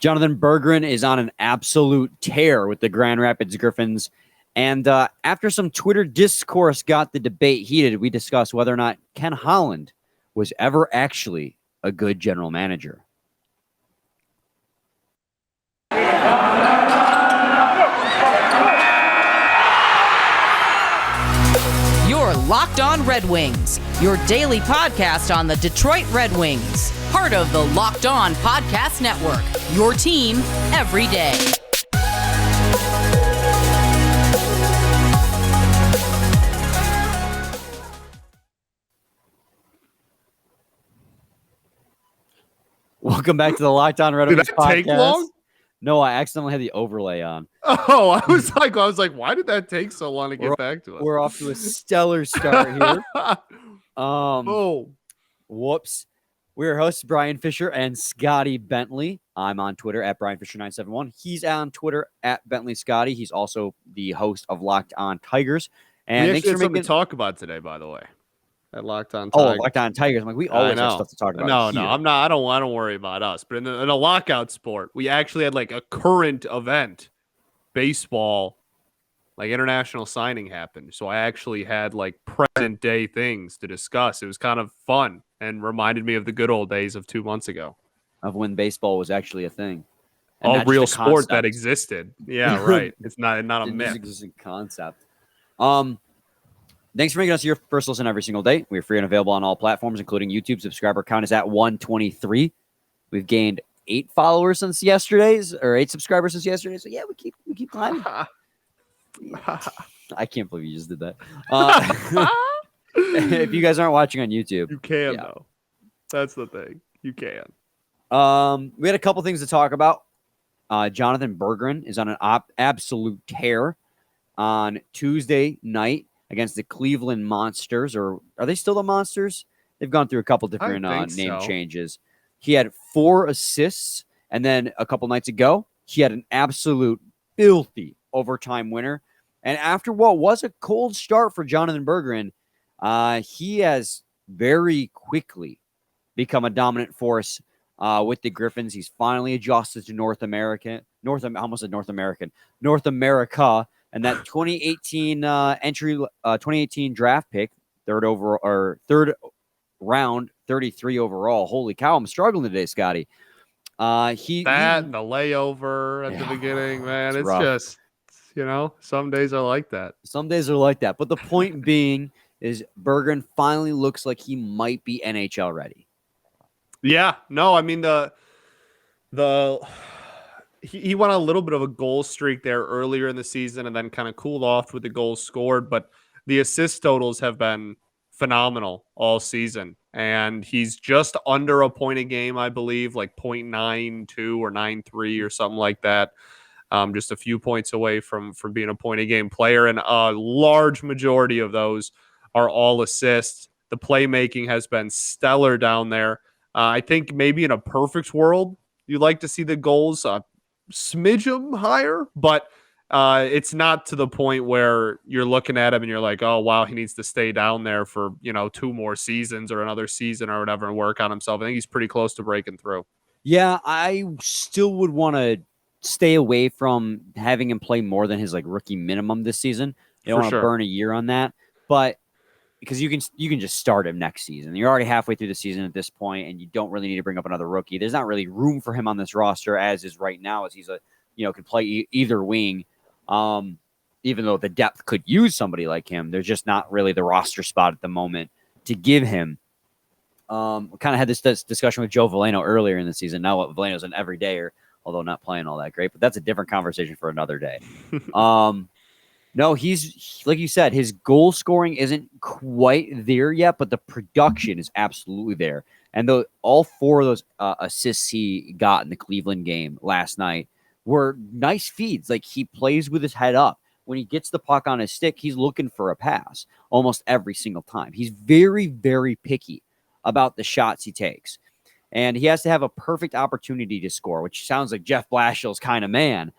Jonatan Berggren is on an absolute tear with the Grand Rapids Griffins. And after some Twitter discourse got the debate heated, we discussed whether or not Ken Holland was ever actually a good general manager. You're Locked On Red Wings, your daily podcast on the Detroit Red Wings. Part of the Locked On Podcast Network, your team every day. Welcome back to the Locked On Red Wings podcast. Did that take long? No, I accidentally had the overlay on. Oh, I was like, why did that take so long to get back to us? We're off to a stellar start here. Whoops. We're hosts Brian Fisher and Scotty Bentley. I'm on Twitter at BrianFisher971. He's on Twitter at Bentley Scotty. He's also the host of Locked On Tigers. And we actually had something to talk about today, by the way. At Locked On Tigers. Oh, Locked On Tigers. I'm like, we always have stuff to talk about. No, I'm not. I don't worry about us. But in a lockout sport, we actually had like a current event, baseball, like international signing happened. So I actually had like present day things to discuss. It was kind of fun and reminded me of the good old days of 2 months ago. Of when baseball was actually a thing. And a real sport that existed. Yeah, right. It's not a myth. It's existing concept. Thanks for making us your first listen every single day. We're free and available on all platforms, including YouTube. Subscriber count is at 123. We've gained 8 followers since yesterday's, or 8 subscribers since yesterday. So yeah, we keep climbing. I can't believe you just did that. If you guys aren't watching on YouTube, you can though. That's the thing. You can. We had a couple things to talk about. Jonatan Berggren is on an absolute tear on Tuesday night against the Cleveland Monsters, or are they still the Monsters? They've gone through a couple different name changes. He had 4 assists, and then a couple nights ago, he had an absolute filthy overtime winner. And after what was a cold start for Jonatan Berggren, he has very quickly become a dominant force with the Griffins. He's finally adjusted to North America, and that 2018 2018 draft pick, third round, 33 overall. Holy cow, I'm struggling today, Scotty. And the layover at the beginning, man. It's just, some days are like that. Some days are like that. But the point being is Berggren finally looks like he might be NHL ready. Yeah, no, I mean he went on a little bit of a goal streak there earlier in the season and then kind of cooled off with the goals scored, but the assist totals have been phenomenal all season. And he's just under a point a game, I believe, like 0.92 or 93 or something like that. Just a few points away from being a point a game player. And a large majority of those are all assists. The playmaking has been stellar down there. I think maybe in a perfect world, you'd like to see the goals smidge them higher, but it's not to the point where you're looking at him and you're like, oh, wow, he needs to stay down there for, 2 more seasons or another season or whatever and work on himself. I think he's pretty close to breaking through. Yeah, I still would want to stay away from having him play more than his rookie minimum this season. You don't want to burn a year on that, but because you can just start him next season. You're already halfway through the season at this point, and you don't really need to bring up another rookie. There's not really room for him on this roster as is right now, as he's could play either wing. Even though the depth could use somebody like him, there's just not really the roster spot at the moment to give him. We kind of had this discussion with Joe Veleno earlier in the season. Now Veleno's an everydayer, although not playing all that great, but that's a different conversation for another day. No, he's like you said, his goal scoring isn't quite there yet, but the production is absolutely there. And all 4 of those assists he got in the Cleveland game last night were nice feeds. Like, he plays with his head up. When he gets the puck on his stick, he's looking for a pass almost every single time. He's very, very picky about the shots he takes. And he has to have a perfect opportunity to score, which sounds like Jeff Blashill's kind of man.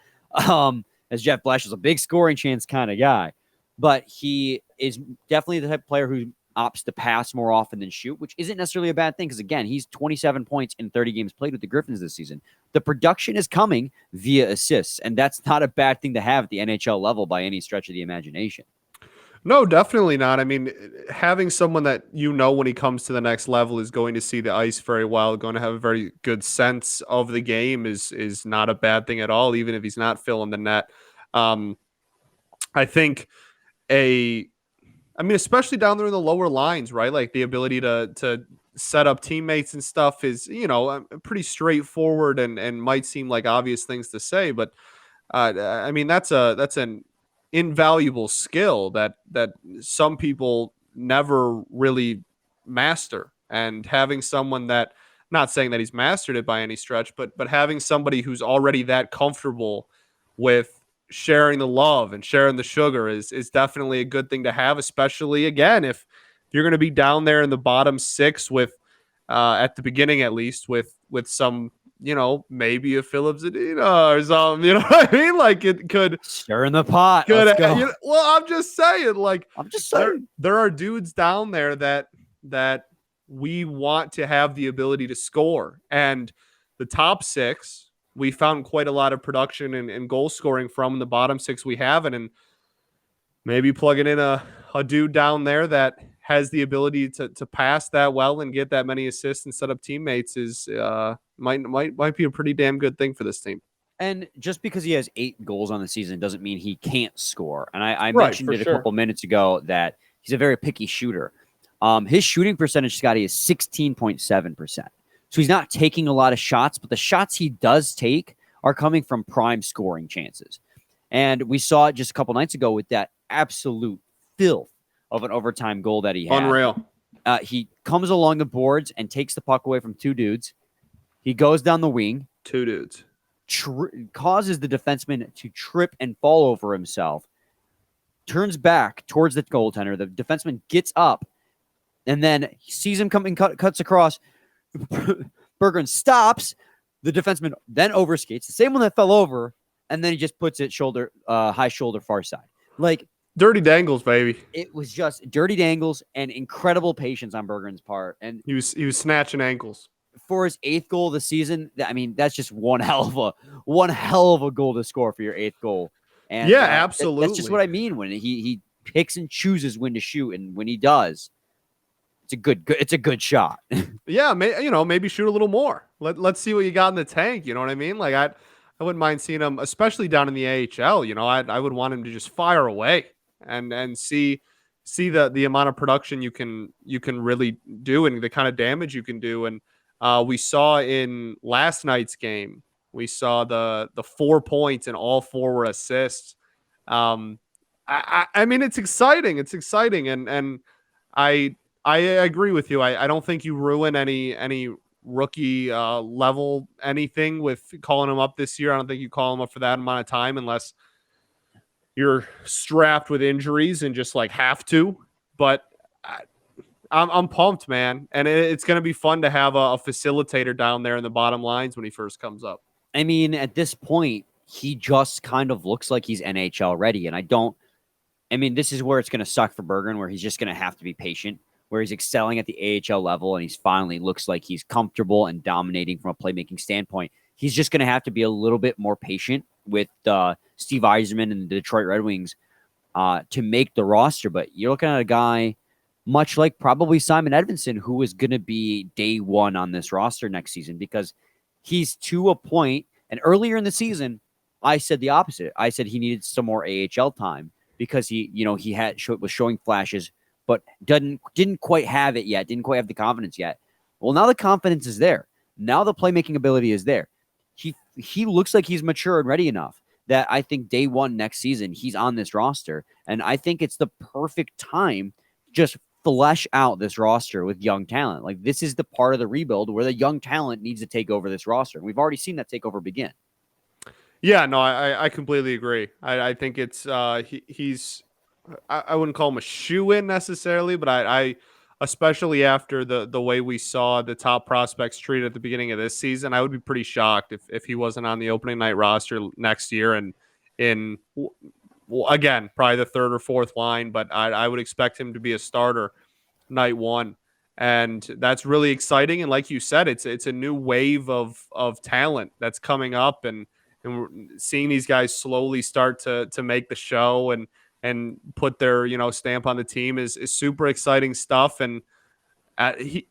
As Jeff Blashill's a big scoring chance kind of guy. But he is definitely the type of player who opts to pass more often than shoot, which isn't necessarily a bad thing because, again, he's 27 points in 30 games played with the Griffins this season. The production is coming via assists, and that's not a bad thing to have at the NHL level by any stretch of the imagination. No, definitely not. I mean, having someone that when he comes to the next level is going to see the ice very well, going to have a very good sense of the game is not a bad thing at all, even if he's not filling the net. I think especially down there in the lower lines, right? Like the ability to set up teammates and stuff is, pretty straightforward and might seem like obvious things to say, but that's an invaluable skill that some people never really master. And having someone that, not saying that he's mastered it by any stretch, but having somebody who's already that comfortable with sharing the love and sharing the sugar is definitely a good thing to have, especially again if you're going to be down there in the bottom six with at the beginning at least with some maybe a Phillips Zadina or something, you know what I mean? Like it could stir in the pot. Let's go. I'm just saying, there are dudes down there that we want to have the ability to score, and the top six we found quite a lot of production and goal scoring from. The bottom six we haven't, and maybe plugging in a dude down there that has the ability to pass that well and get that many assists and set up teammates is might be a pretty damn good thing for this team. And just because he has 8 goals on the season doesn't mean he can't score. And I mentioned it a couple minutes ago that he's a very picky shooter. His shooting percentage, Scotty, is 16.7%. So he's not taking a lot of shots, but the shots he does take are coming from prime scoring chances. And we saw it just a couple nights ago with that absolute filth of an overtime goal that he had. Unreal. He comes along the boards and takes the puck away from 2 dudes. He goes down the wing. 2 dudes. Causes the defenseman to trip and fall over himself. Turns back towards the goaltender. The defenseman gets up and then he sees him coming, cuts across. Berggren stops. The defenseman then overskates, the same one that fell over, and then he just puts it high shoulder far side. Like dirty dangles, baby. It was just dirty dangles and incredible patience on Berggren's part. And he was snatching ankles. For his 8th goal of the season, I mean, that's just one hell of a goal to score for your 8th goal. And yeah, absolutely. That's just what I mean when he picks and chooses when to shoot, and when he does, it's a good shot. Yeah, maybe shoot a little more. Let's see what you got in the tank. You know what I mean? Like I wouldn't mind seeing him, especially down in the AHL. I would want him to just fire away and see the amount of production you can really do and the kind of damage you can do. And we saw in last night's game, we saw the 4 points and all 4 were assists. I mean, it's exciting. It's exciting, and I agree with you. I don't think you ruin any rookie level anything with calling him up this year. I don't think you call him up for that amount of time unless you're strapped with injuries and just like have to. But I'm pumped, man, and it's going to be fun to have a facilitator down there in the bottom lines when he first comes up. I mean, at this point, he just kind of looks like he's NHL ready, and this is where it's going to suck for Berggren, where he's just going to have to be patient, where he's excelling at the AHL level and he's finally looks like he's comfortable and dominating from a playmaking standpoint. He's just going to have to be a little bit more patient with Steve Yzerman and the Detroit Red Wings to make the roster. But you're looking at a guy much like probably Simon Edvinsson, who is going to be day one on this roster next season, because he's to a point. And earlier in the season, I said the opposite. I said he needed some more AHL time because he was showing flashes, but didn't quite have it yet, didn't quite have the confidence yet. Well, now the confidence is there. Now the playmaking ability is there. He looks like he's mature and ready enough that I think day one next season, he's on this roster. And I think it's the perfect time to just flesh out this roster with young talent. Like, this is the part of the rebuild where the young talent needs to take over this roster. And we've already seen that takeover begin. Yeah, no, I completely agree. I think it's he's I wouldn't call him a shoe-in necessarily, but I especially after the way we saw the top prospects treated at the beginning of this season, I would be pretty shocked if he wasn't on the opening night roster next year and again, probably the third or fourth line, but I would expect him to be a starter. night one. And that's really exciting. And like you said, it's a new wave of talent that's coming up, and we're seeing these guys slowly start to make the show and put their stamp on the team is super exciting stuff. And I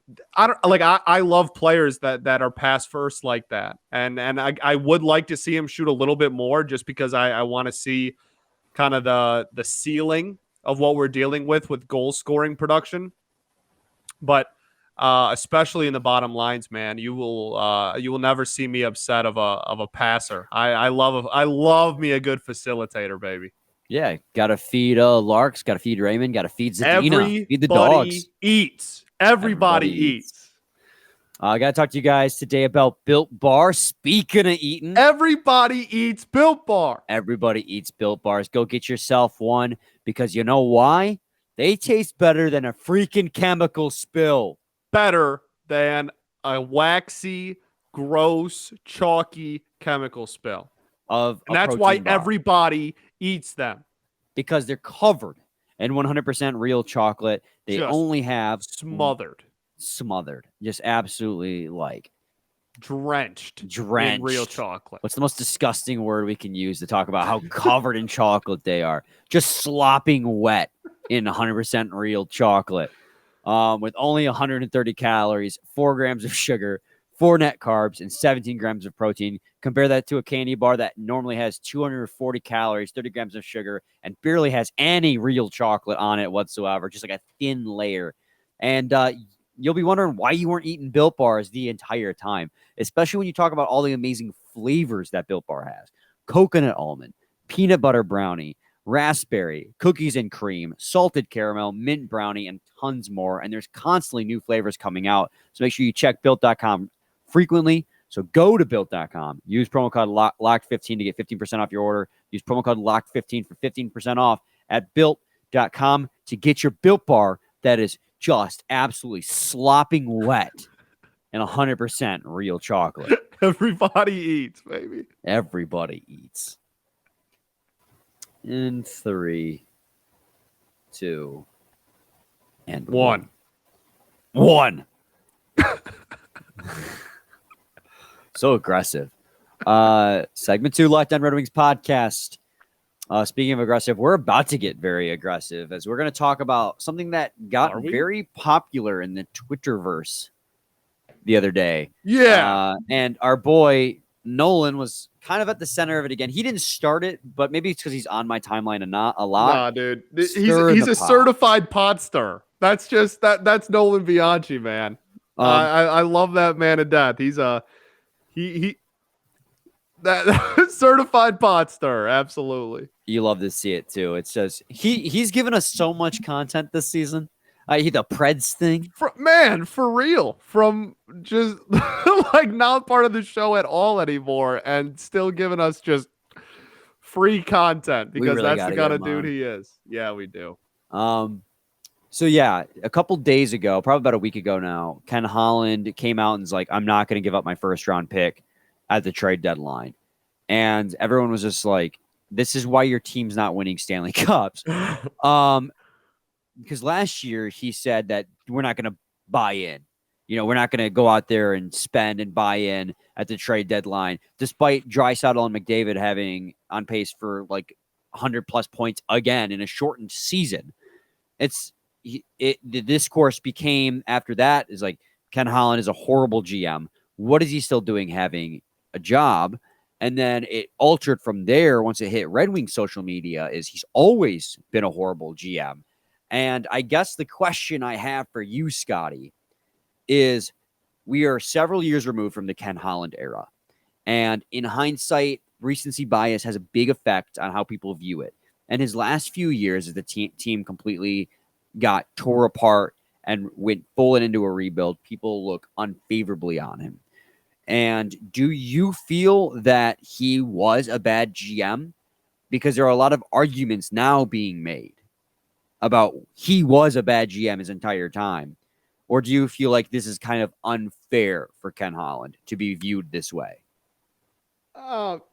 love players that are pass first like that, and I would like to see him shoot a little bit more, just because I want to see kind of the ceiling of what we're dealing with goal scoring production. But especially in the bottom lines, man, you will never see me upset of a passer. I love me a good facilitator, baby. Yeah, gotta feed Larks, gotta feed Raymond, gotta feed Zadina, feed the dogs. Everybody eats. I gotta talk to you guys today about Built Bar. Speaking of eating, everybody eats Built Bar. Everybody eats Built Bars. Go get yourself one, because you know why? They taste better than a freaking chemical spill. Better than a waxy, gross, chalky chemical spill. And that's why everybody eats them. Because they're covered in 100% real chocolate. They just only have smothered. Just absolutely drenched in real chocolate. What's the most disgusting word we can use to talk about how covered in chocolate they are? Just slopping wet in 100% real chocolate, with only 130 calories, 4 grams of sugar, 4 net carbs, and 17 grams of protein. Compare that to a candy bar that normally has 240 calories, 30 grams of sugar, and barely has any real chocolate on it whatsoever, just like a thin layer. And you'll be wondering why you weren't eating Built Bars the entire time, especially when you talk about all the amazing flavors that Built Bar has. Coconut almond, peanut butter brownie, raspberry, cookies and cream, salted caramel, mint brownie, and tons more. And there's constantly new flavors coming out. So make sure you check Built.com frequently. So go to Built.com. Use promo code LOCKED15 to get 15% off your order. Use promo code LOCKED15 for 15% off at Built.com to get your Built Bar that is just absolutely slopping wet and 100% real chocolate. Everybody eats, baby. Everybody eats. In 3, 2, and 1. So aggressive. Segment 2, Locked On Red Wings podcast. Speaking of aggressive, we're about to get very aggressive, as we're going to talk about something that got very popular in the Twitterverse the other day. Yeah. And our boy Nolan was kind of at the center of it again. He didn't start it, but maybe it's because he's on my timeline a lot. Nah, dude. He's a certified pod star. That's just that's Nolan Bianchi, man. I love that man to death. He's that certified pod star. Absolutely. You love to see it too. It's just he's given us so much content this season. The Preds thing. For real. From just not part of the show at all anymore, and still giving us just free content, because that's the kind of dude he is. Yeah, we do. So yeah, a couple days ago, probably about a week ago now, Ken Holland came out and was like, I'm not going to give up my first round pick at the trade deadline. And everyone was just like, this is why your team's not winning Stanley Cups. Because last year he said that we're not going to buy in. We're not going to go out there and spend and buy in at the trade deadline, despite Draisaitl and McDavid having on pace for 100 plus points again in a shortened season. The discourse became after that is like, Ken Holland is a horrible GM. What is he still doing having a job? And then it altered from there once it hit Red Wings social media is he's always been a horrible GM. And I guess the question I have for you, Scotty, is we are several years removed from the Ken Holland era. And in hindsight, recency bias has a big effect on how people view it. And his last few years as the team completely got tore apart and went full into a rebuild, people look unfavorably on him. And do you feel that he was a bad GM? Because there are a lot of arguments now being made about he was a bad GM his entire time. Or do you feel like this is kind of unfair for Ken Holland to be viewed this way? No,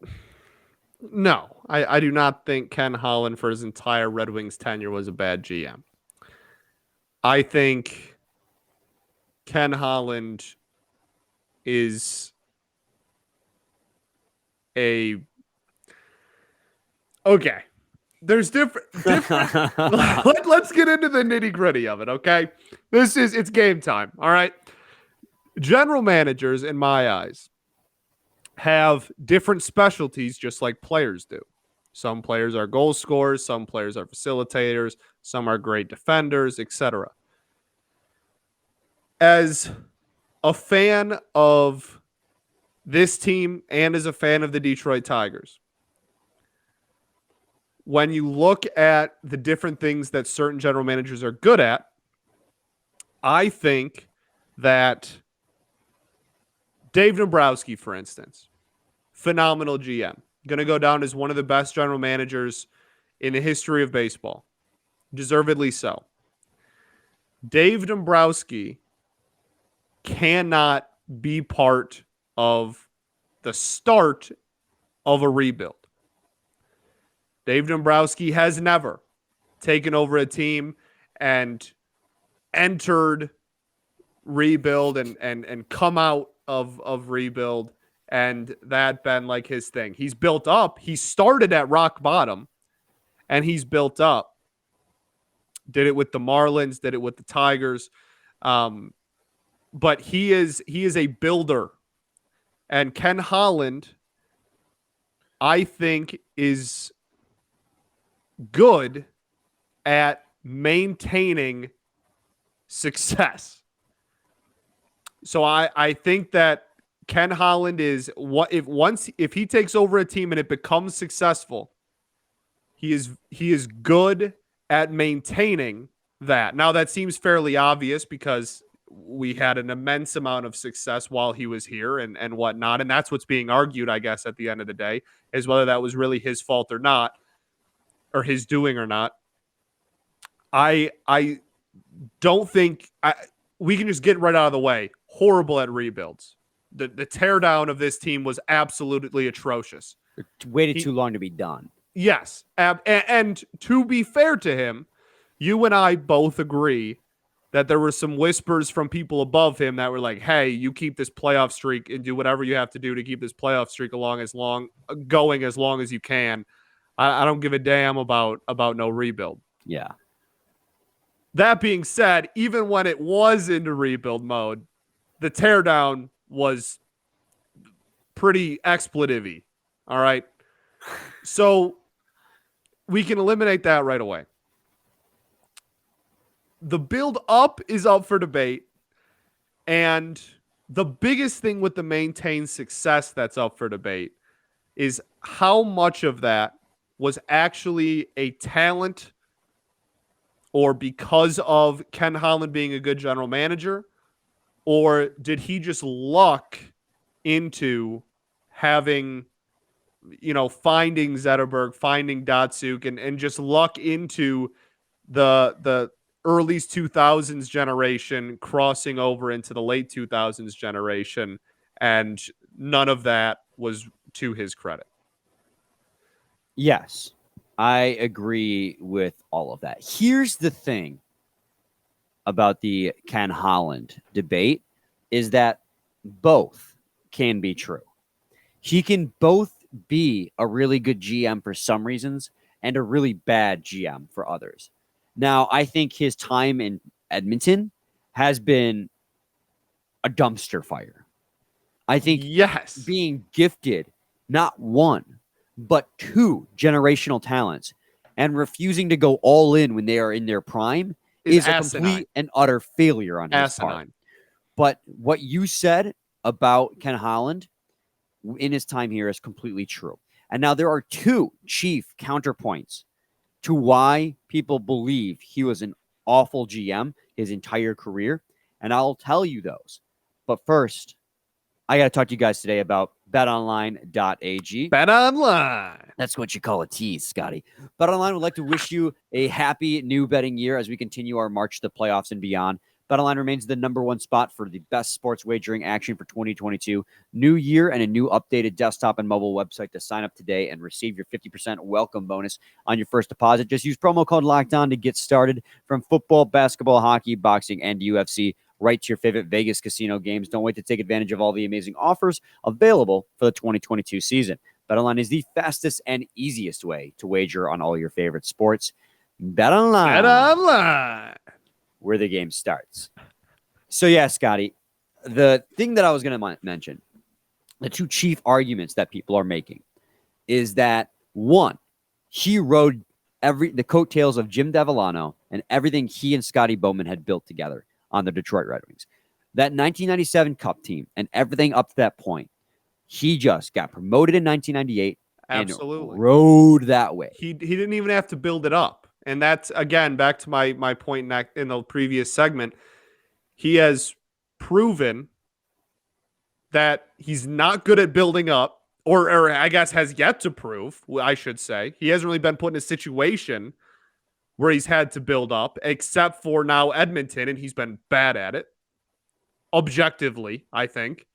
I do not think Ken Holland for his entire Red Wings tenure was a bad GM. I think Ken Holland is okay. There's different. Let's get into the nitty gritty of it. Okay, it's game time. All right. General managers, in my eyes, have different specialties, just like players do. Some players are goal scorers, some players are facilitators, some are great defenders, etc. As a fan of this team and as a fan of the Detroit Tigers, when you look at the different things that certain general managers are good at, I think that Dave Dombrowski, for instance, phenomenal GM, going to go down as one of the best general managers in the history of baseball. Deservedly so. Dave Dombrowski cannot be part of the start of a rebuild. Dave Dombrowski has never taken over a team and entered rebuild and come out of rebuild, and that been like his thing. He's built up. He started at rock bottom, and he's built up. Did it with the Marlins, did it with the Tigers. But he is a builder. And Ken Holland, I think, is good at maintaining success. So I think that Ken Holland is if he takes over a team and it becomes successful, he is good at maintaining that. Now that seems fairly obvious because we had an immense amount of success while he was here and whatnot. And that's what's being argued, I guess, at the end of the day, is whether that was really his fault or not, or his doing or not. I don't think we can just get right out of the way. Horrible at rebuilds. The teardown of this team was absolutely atrocious. It waited too long to be done. Yes. And to be fair to him, you and I both agree that there were some whispers from people above him that were like, hey, you keep this playoff streak and do whatever you have to do to keep this playoff streak going as long as you can. I don't give a damn about no rebuild. Yeah. That being said, even when it was into rebuild mode, the teardown was pretty expletive-y. All right. So we can eliminate that right away. The build up is up for debate. And the biggest thing with the maintained success that's up for debate is how much of that was actually a talent or because of Ken Holland being a good general manager, or did he just luck into having, finding Zetterberg, finding Datsuk, and just luck into the early 2000s generation crossing over into the late 2000s generation, and none of that was to his credit. Yes, I agree with all of that. Here's the thing about the Ken Holland debate is that both can be true. He can both be a really good GM for some reasons and a really bad GM for others. Now, I think his time in Edmonton has been a dumpster fire. I think being gifted not one, but two generational talents and refusing to go all in when they are in their prime is a complete and utter failure on his part. But what you said about Ken Holland in his time here is completely true. And now there are two chief counterpoints to why people believe he was an awful GM his entire career. And I'll tell you those. But first, I got to talk to you guys today about BetOnline.ag. BetOnline. That's what you call a tease, Scotty. BetOnline would like to wish you a happy new betting year as we continue our march to the playoffs and beyond. BetOnline remains the number one spot for the best sports wagering action for 2022. New year and a new updated desktop and mobile website to sign up today and receive your 50% welcome bonus on your first deposit. Just use promo code LOCKEDON to get started. From football, basketball, hockey, boxing, and UFC, right to your favorite Vegas casino games. Don't wait to take advantage of all the amazing offers available for the 2022 season. BetOnline is the fastest and easiest way to wager on all your favorite sports. BetOnline, where the game starts. So yeah, Scotty, the thing that I was going to mention, the two chief arguments that people are making is that, one, he rode the coattails of Jim Devellano and everything he and Scotty Bowman had built together on the Detroit Red Wings. That 1997 Cup team and everything up to that point, he just got promoted in 1998 absolutely and rode that way. He didn't even have to build it up. And that's, again, back to my point in the previous segment. He has proven that he's not good at building up, or I guess has yet to prove, I should say. He hasn't really been put in a situation where he's had to build up, except for now Edmonton, and he's been bad at it, objectively, I think.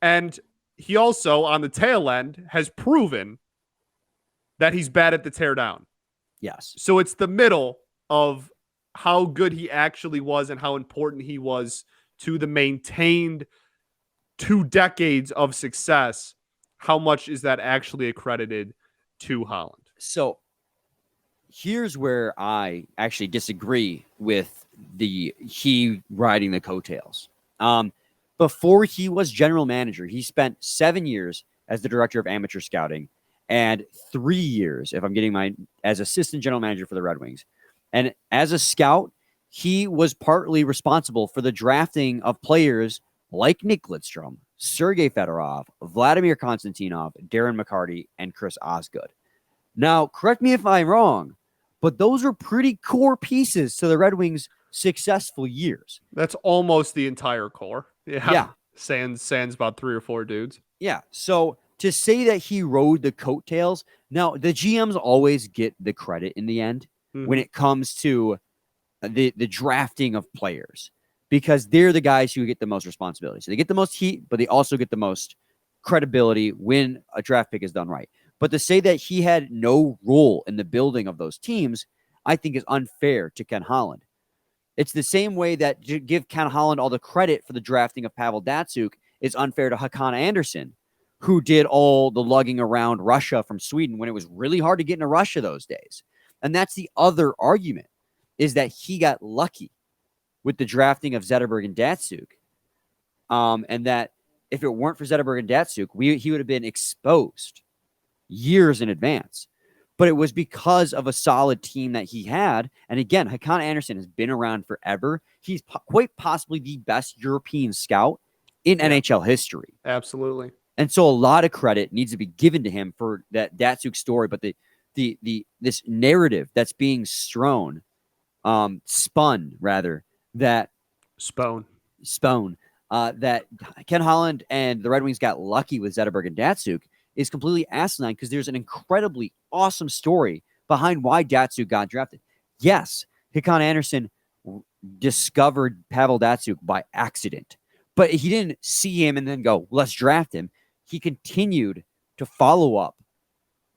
And he also, on the tail end, has proven that he's bad at the tear down. Yes. So it's the middle of how good he actually was and how important he was to the maintained 2 decades of success. How much is that actually accredited to Holland? So here's where I actually disagree with he riding the coattails. Before he was general manager, he spent 7 years as the director of amateur scouting and 3 years, if I'm getting as assistant general manager for the Red Wings. And as a scout, he was partly responsible for the drafting of players like Nick Lidstrom, Sergei Fedorov, Vladimir Konstantinov, Darren McCarty, and Chris Osgood. Now, correct me if I'm wrong, but those are pretty core pieces to the Red Wings' successful years. That's almost the entire core. Yeah. Sans about 3 or 4 dudes. Yeah. So to say that he rode the coattails, now the GMs always get the credit in the end when it comes to the drafting of players, because they're the guys who get the most responsibility. So they get the most heat, but they also get the most credibility when a draft pick is done right. But to say that he had no role in the building of those teams, I think is unfair to Ken Holland. It's the same way that to give Ken Holland all the credit for the drafting of Pavel Datsyuk is unfair to Hakan Andersson, who did all the lugging around Russia from Sweden when it was really hard to get into Russia those days. And that's the other argument, is that he got lucky with the drafting of Zetterberg and Datsyuk. And that if it weren't for Zetterberg and Datsyuk, he would have been exposed years in advance. But it was because of a solid team that he had. And again, Hakan Andersson has been around forever. He's quite possibly the best European scout in NHL history. Absolutely. And so a lot of credit needs to be given to him for that Datsyuk story. But this narrative that's being spun that Ken Holland and the Red Wings got lucky with Zetterberg and Datsyuk is completely asinine, because there's an incredibly awesome story behind why Datsyuk got drafted. Yes, Hakan Andersson discovered Pavel Datsyuk by accident, but he didn't see him and then go, let's draft him. He continued to follow up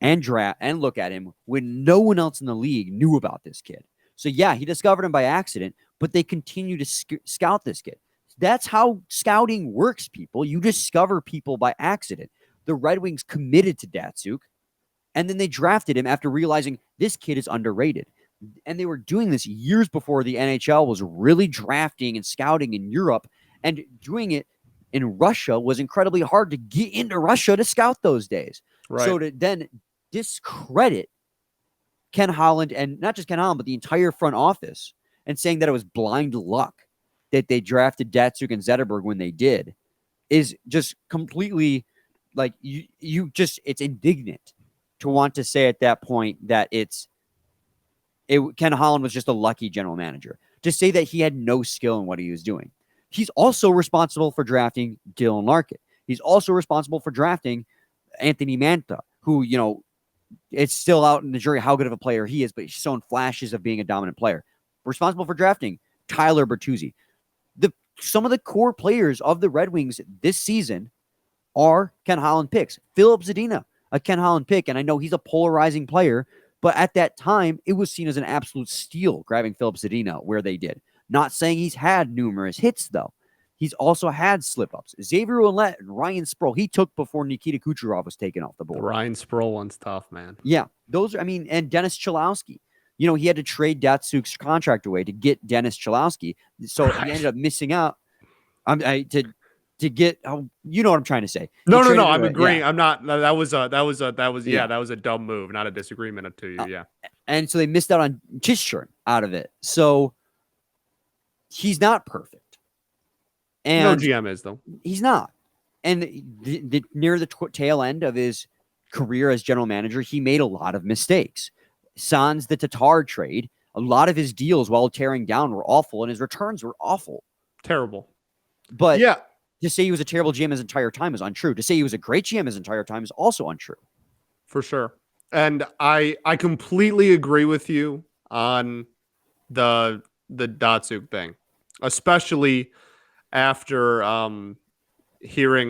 and draft and look at him when no one else in the league knew about this kid. So yeah, he discovered him by accident, but they continue to scout this kid. That's how scouting works, people. You discover people by accident. The Red Wings committed to Datsyuk, and then they drafted him after realizing this kid is underrated. And they were doing this years before the NHL was really drafting and scouting in Europe, and doing it in Russia was incredibly hard to get into Russia to scout those days. Right. So to then discredit Ken Holland, and not just Ken Holland, but the entire front office, and saying that it was blind luck that they drafted Datsyuk and Zetterberg when they did, is just completely like it's indignant to want to say at that point that Ken Holland was just a lucky general manager. To say that he had no skill in what he was doing. He's also responsible for drafting Dylan Larkin. He's also responsible for drafting Anthony Mantha, who, it's still out in the jury how good of a player he is, but he's shown flashes of being a dominant player. Responsible for drafting Tyler Bertuzzi. some of the core players of the Red Wings this season are Ken Holland picks. Philip Zadina, a Ken Holland pick, and I know he's a polarizing player, but at that time, it was seen as an absolute steal grabbing Philip Zadina where they did. Not saying he's had numerous hits, though. He's also had slip-ups. Xavier Ouellet and Ryan Sproul, he took before Nikita Kucherov was taken off the board. The Ryan Sproul one's tough, man. Yeah, those are, I mean, and Dennis Cholowski. You know, he had to trade Datsuk's contract away to get Dennis Cholowski. So he ended up missing out to get, you know what I'm trying to say. No, I'm agreeing. Yeah. I'm not, that was a dumb move, not a disagreement to you. Yeah. And so they missed out on Chishchurn out of it. So he's not perfect. And no GM is, though. He's not. And near the tail end of his career as general manager, he made a lot of mistakes. Sans the Tatar trade, a lot of his deals while tearing down were awful, and his returns were awful. Terrible. But yeah, to say he was a terrible GM his entire time is untrue. To say he was a great GM his entire time is also untrue. For sure. And I completely agree with you on the Datsuk thing, especially after hearing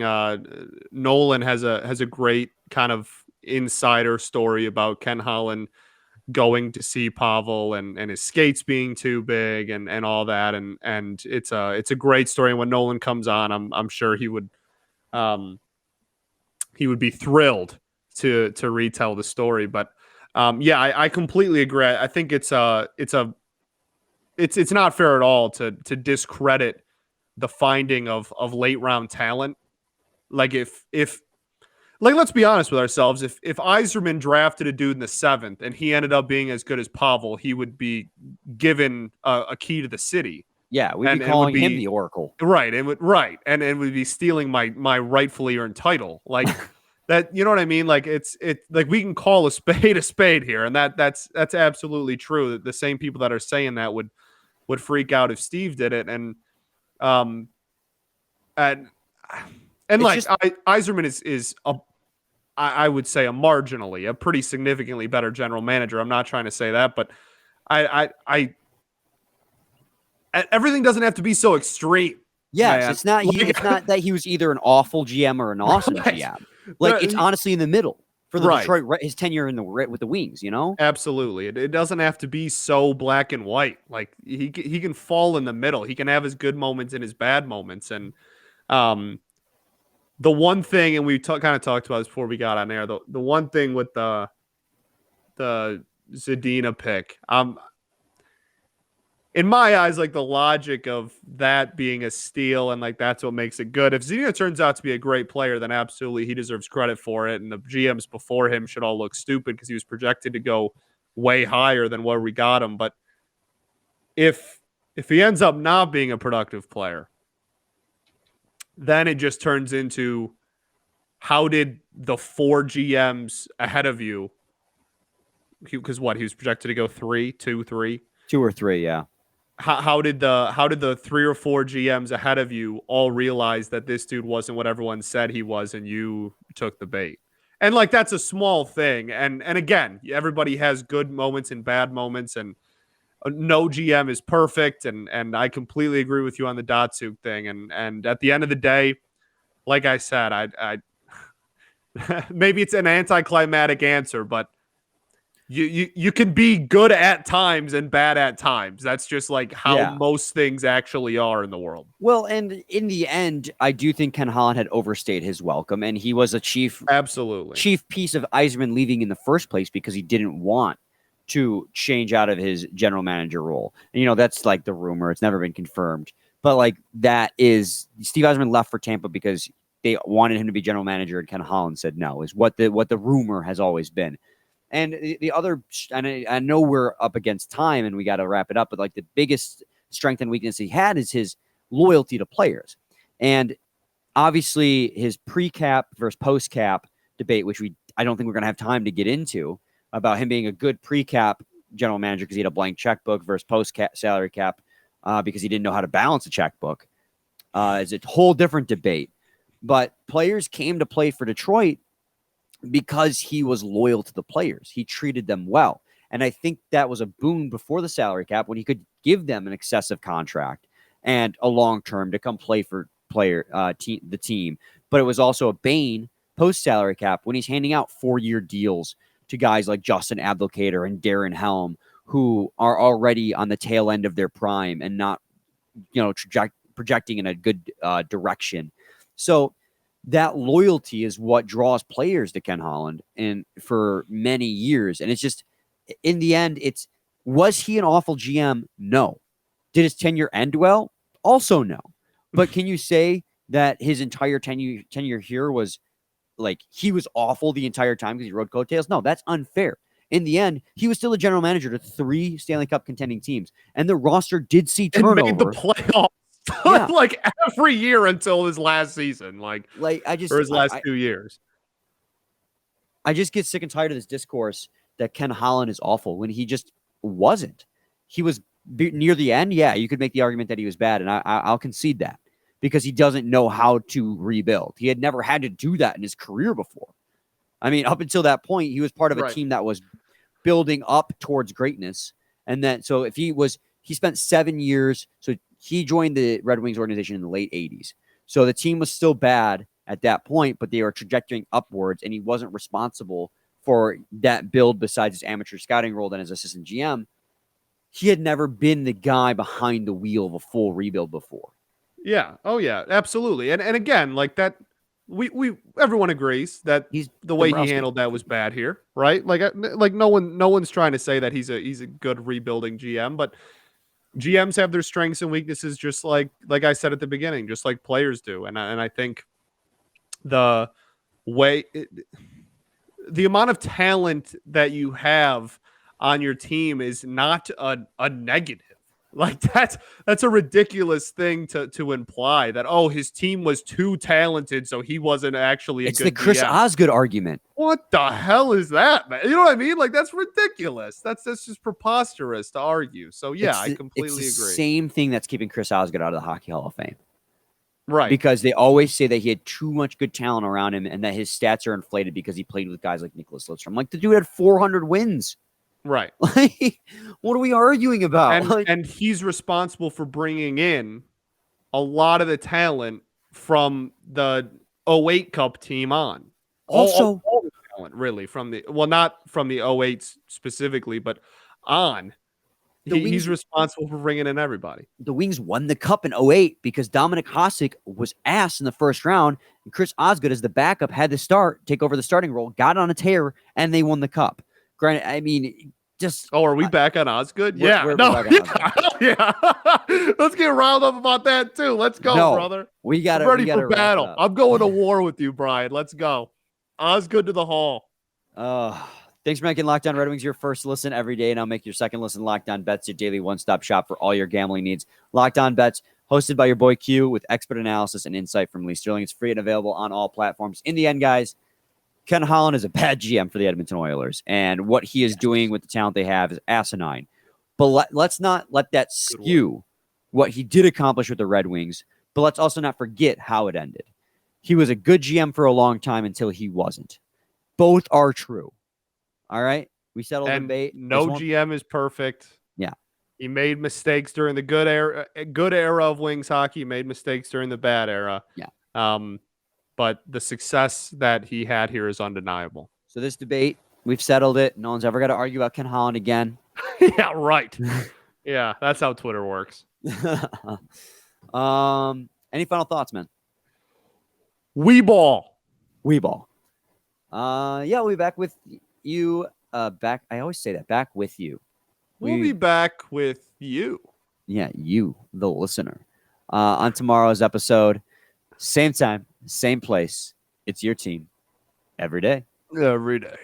Nolan has a great kind of insider story about Ken Holland going to see Pavel and his skates being too big and all that, and it's a great story. And when Nolan comes on, I'm sure he would be thrilled to retell the story. But I completely agree. I think it's not fair at all to discredit the finding of late round talent. Like if let's be honest with ourselves. If Yzerman drafted a dude in the 7th and he ended up being as good as Pavel, he would be given a key to the city. Yeah, we'd be calling him the Oracle. Right, and would be stealing my rightfully earned title. Like that, you know what I mean? Like it's like we can call a spade here, and that's absolutely true. The same people that are saying that would freak out if Steve did it, and Yzerman is I would say a pretty significantly better general manager. I'm not trying to say that, but I everything doesn't have to be so extreme. Yes, man. It's not that he was either an awful GM or an awesome GM. Like it's honestly in the middle for the Detroit, his tenure with the Wings, you know? Absolutely. It doesn't have to be so black and white. Like he can fall in the middle. He can have his good moments and his bad moments. And the one thing, and we kind of talked about this before we got on air, the one thing with the Zadina pick, in my eyes, like the logic of that being a steal and like that's what makes it good. If Zadina turns out to be a great player, then absolutely he deserves credit for it. And the GMs before him should all look stupid because he was projected to go way higher than where we got him. But if he ends up not being a productive player, then it just turns into how did the 4 GMs ahead of you? Because he was projected to go 2 or 3, yeah. How did the 3 or 4 GMs ahead of you all realize that this dude wasn't what everyone said he was, and you took the bait? And like that's a small thing. And again, everybody has good moments and bad moments, and no GM is perfect. And I completely agree with you on the Datsuk thing. And at the end of the day, like I said, I maybe it's an anticlimactic answer, but you can be good at times and bad at times. That's just like how most things actually are in the world. Well, and in the end, I do think Ken Holland had overstayed his welcome, and he was a chief piece of Yzerman leaving in the first place because he didn't want to change out of his general manager role. And, you know, that's like the rumor. It's never been confirmed. But like that is Steve Yzerman left for Tampa because they wanted him to be general manager, and Ken Holland said no, is what the rumor has always been. And the other, and I know we're up against time and we got to wrap it up, but like the biggest strength and weakness he had is his loyalty to players. And obviously his pre-cap versus post-cap debate, which I don't think we're going to have time to get into, about him being a good pre-cap general manager because he had a blank checkbook versus post-cap salary cap because he didn't know how to balance a checkbook, is a whole different debate. But players came to play for Detroit because he was loyal to the players. He treated them well. And I think that was a boon before the salary cap when he could give them an excessive contract and a long-term to come play for the team. But it was also a bane post-salary cap when he's handing out 4-year deals to guys like Justin Abdelkader and Darren Helm, who are already on the tail end of their prime and not, projecting in a good direction. So that loyalty is what draws players to Ken Holland and for many years. And it's just, in the end, was he an awful GM? No. Did his tenure end well? Also no. But can you say that his entire tenure here was like he was awful the entire time because he rode coattails? No, that's unfair. In the end, he was still a general manager to 3 Stanley Cup contending teams, and the roster did see turnover. And made the playoffs like every year until his last season, or his last 2 years. I just get sick and tired of this discourse that Ken Holland is awful when he just wasn't. He was near the end. Yeah, you could make the argument that he was bad, and I'll concede that because he doesn't know how to rebuild. He had never had to do that in his career before. I mean, up until that point, he was part of a team that was building up towards greatness. And then, so if he spent 7 years. So he joined the Red Wings organization in the late 80s. So the team was still bad at that point, but they were trajectorying upwards, and he wasn't responsible for that build besides his amateur scouting role then as assistant GM. He had never been the guy behind the wheel of a full rebuild before. Yeah. Oh yeah, absolutely. And again, like that, everyone agrees that the way he handled that was bad here, right? Like no one's trying to say that he's a good rebuilding GM, but GMs have their strengths and weaknesses, just like I said at the beginning, just like players do. And I think the amount of talent that you have on your team is not a negative. Like that's a ridiculous thing to imply that, his team was too talented, so he wasn't actually it's the Chris Osgood argument. What the hell is that, man? You know what I mean? Like, that's ridiculous. That's just preposterous to argue. So yeah, I completely agree. Same thing that's keeping Chris Osgood out of the Hockey Hall of Fame. Right. Because they always say that he had too much good talent around him and that his stats are inflated because he played with guys like Nicholas Lidstrom. Like, the dude had 400 wins. Right. Like, what are we arguing about? And he's responsible for bringing in a lot of the talent from the 08 Cup team on. Also, all the talent, really, not from the 08s specifically, but on. He's responsible for bringing in everybody. The Wings won the Cup in 08 because Dominik Hasek was ass in the first round, and Chris Osgood, as the backup, had to take over the starting role, got on a tear, and they won the Cup. Granted, I mean, just... Oh, are we back on Osgood? We're back on Osgood. Yeah. Let's get riled up about that, too. Let's go, brother. I'm ready for battle. I'm going to war with you, Brian. Let's go. Osgood to the hall. Thanks for making Locked On Red Wings your first listen every day, and I'll make your second listen Locked On Bets, your daily one-stop shop for all your gambling needs. Locked On Bets, hosted by your boy Q, with expert analysis and insight from Lee Sterling. It's free and available on all platforms. In the end, guys, Ken Holland is a bad GM for the Edmonton Oilers, and what he is doing with the talent they have is asinine. But let's not let that skew what he did accomplish with the Red Wings, but let's also not forget how it ended. He was a good GM for a long time until he wasn't. Both are true. All right? We settled the debate. No GM is perfect. Yeah. He made mistakes during the good era of Wings hockey. He made mistakes during the bad era. Yeah. But the success that he had here is undeniable. So this debate, we've settled it. No one's ever got to argue about Ken Holland again. Yeah, right. Yeah, that's how Twitter works. Any final thoughts, man? We ball. Yeah, we'll be back with you. I always say that. Back with you. We'll be back with you. Yeah, you, the listener. On tomorrow's episode. Same time, same place. It's your team every day. Every day.